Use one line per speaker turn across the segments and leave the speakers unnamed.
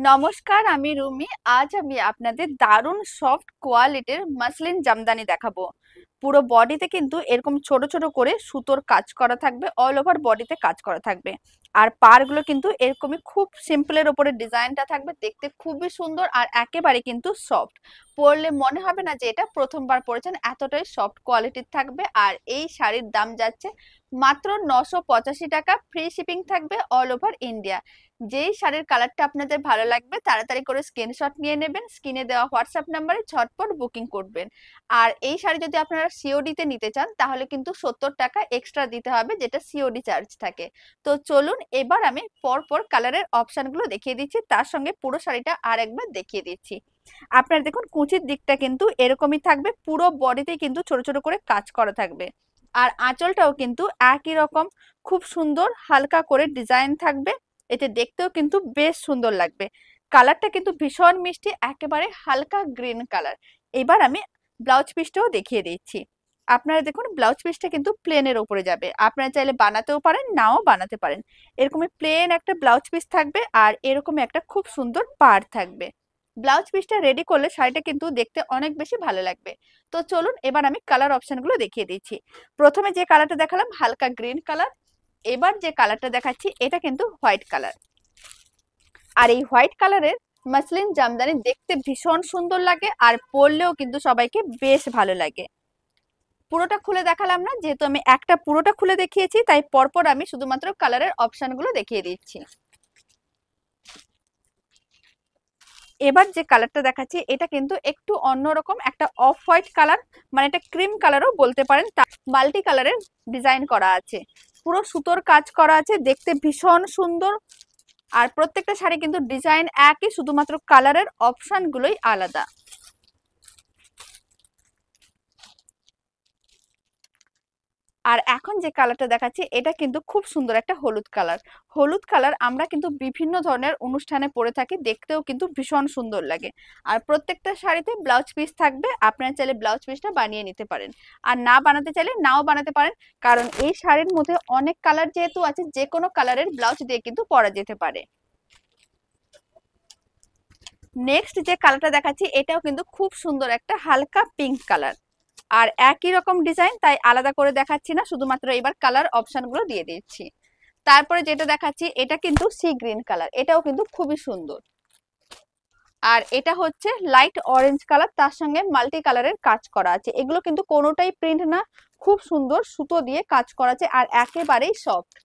নমস্কার, আমি রুমি। আজ আমি আপনাদের দারুণ সফট কোয়ালিটির মাসলিন জামদানি দেখাবো। পুরো বডিতে কিন্তু এরকম ছোট ছোট করে সুতোর কাজ করা থাকবে, অল ওভার বডিতে কাজ করা থাকবে। আর পাড়গুলো কিন্তু এরকমই খুব সিম্পলের ওপরে ডিজাইনটা থাকবে, দেখতে খুবই সুন্দর আর একেবারে কিন্তু সফট। পরলে মনে হবে না যে এটা প্রথমবার পরেছেন, এতটাই সফট কোয়ালিটির থাকবে। আর এই শাড়ির দাম যাচ্ছে মাত্র 985 টাকা, ফ্রি শিপিং থাকবে অল ওভার ইন্ডিয়া। যেই শাড়ির কালারটা আপনাদের ভালো লাগবে তাড়াতাড়ি করে স্ক্রিনশট নিয়ে নেবেন, স্ক্রিনে দেওয়া হোয়াটসঅ্যাপ নাম্বারে ঝটপট বুকিং করবেন। আর এই শাড়ি যদি আপনারা সিওডি তে নিতে চান তাহলে কিন্তু 70 টাকা এক্সট্রা দিতে হবে, যেটা সিওডি চার্জ থাকে। তো চলুন এবার আমি পরপর কালারের অপশনগুলো দেখিয়ে দিচ্ছি, তার সঙ্গে পুরো শাড়িটা আর একবার দেখিয়ে দিচ্ছি। আপনারা দেখুন কুচির দিকটা কিন্তু এরকমই থাকবে, পুরো বডিতে কিন্তু ছোট ছোট করে কাজ করা থাকবে। আর আঁচলটাও কিন্তু একই রকম খুব সুন্দর হালকা করে ডিজাইন থাকবে, এতে দেখতেও কিন্তু বেশ সুন্দর লাগবে। কালারটা কিন্তু ভীষণ মিষ্টি, একেবারে হালকা গ্রিন কালার। এবার আমি ব্লাউজ পিসটাও দেখিয়ে দিচ্ছি। আপনারা দেখুন ব্লাউজ পিসটা কিন্তু প্লেনের উপরে যাবে, আপনারা চাইলে বানাতেও পারেন, নাও বানাতে পারেন। এরকমই প্লেন একটা ব্লাউজ পিস থাকবে আর এরকম একটা খুব সুন্দর পাড় থাকবে। ব্লাউজ পিসটা রেডি করলে শাড়িটা কিন্তু দেখতে অনেক বেশি ভালো লাগবে। তো চলুন এবার আমি কালার অপশনগুলো দেখিয়ে দিচ্ছি। প্রথমে যে কালারটা দেখালাম হালকা গ্রিন কালার, এবার যে কালারটা দেখাচ্ছি এটা কিন্তু হোয়াইট কালার। আর এই হোয়াইট কালারের মাসলিন জামদানি দেখতে ভীষণ সুন্দর লাগে আর পরলেও কিন্তু সবাইকে বেশ ভালো লাগে। পুরোটা খুলে দেখালাম না, যেহেতু আমি একটা পুরোটা খুলে দেখিয়েছি তাই পরপর আমি শুধুমাত্র কালারের অপশনগুলো দেখিয়ে দিচ্ছি। এবার যে কালারটা দেখাচ্ছি এটা কিন্তু একটু অন্যরকম একটা অফ হোয়াইট কালার, মানে এটা ক্রিম কালারও বলতে পারেন। মাল্টি কালারের ডিজাইন করা আছে, পুরো সুতোর কাজ করা আছে, দেখতে ভীষণ সুন্দর। আর প্রত্যেকটা শাড়ি কিন্তু ডিজাইন একই, শুধুমাত্র কালারের অপশনগুলোই আলাদা। আর এখন যে কালারটা দেখাচ্ছি এটা কিন্তু খুব সুন্দর একটা হলুদ কালার। হলুদ কালার আমরা কিন্তু বিভিন্ন ধরনের অনুষ্ঠানে পরে থাকি, দেখতেও কিন্তু ভীষণ সুন্দর লাগে। আর প্রত্যেকটা শাড়িতে ব্লাউজ পিস থাকবে, আপনারা চাইলে ব্লাউজ পিসটা বানিয়ে নিতে পারেন, আর না বানাতে চাইলে নাও বানাতে পারেন, কারণ এই শাড়ির মধ্যে অনেক কালার যেহেতু আছে, যে কোনো কালারের ব্লাউজ দিয়ে কিন্তু পরা যেতে পারে। নেক্সট যে কালারটা দেখাচ্ছি এটাও কিন্তু খুব সুন্দর একটা হালকা পিঙ্ক কালার। আর একই রকম ডিজাইন, তাই আলাদা করে দেখাচ্ছি না, শুধুমাত্র এবার কালার অপশনগুলো দিয়ে দিচ্ছি। তারপরে যেটা দেখাচ্ছি এটা কিন্তু সি গ্রিন কালার, এটাও কিন্তু খুবই সুন্দর। আর এটা হচ্ছে লাইট অরেঞ্জ কালার, তার সঙ্গে মাল্টি কালারের কাজ করা আছে। এগুলো কিন্তু কোনোটাই প্রিন্ট না, খুব সুন্দর সুতো দিয়ে কাজ করা আছে আর একেবারেই সফট।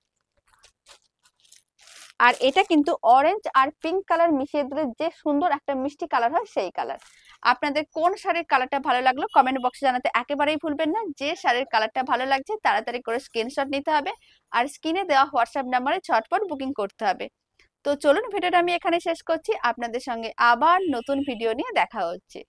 আর এটা কিন্তু অরেঞ্জ আর পিঙ্ক কালার মিশিয়ে দিলে যে সুন্দর একটা মিষ্টি কালার হয় সেই কালার। আপনাদের কোন শাড়ির কালারটা ভালো লাগলো কমেন্ট বক্সে জানাতে একেবারেই ভুলবেন না। যে শাড়ির কালারটা ভালো লাগছে তাড়াতাড়ি করে স্ক্রিনশট নিতে হবে আর স্ক্রিনে দেওয়া হোয়াটসঅ্যাপ নাম্বারে ঝটপট বুকিং করতে হবে। তো চলুন ভিডিওটা আমি এখানে শেষ করছি, আপনাদের সঙ্গে আবার নতুন ভিডিও নিয়ে দেখা হচ্ছে।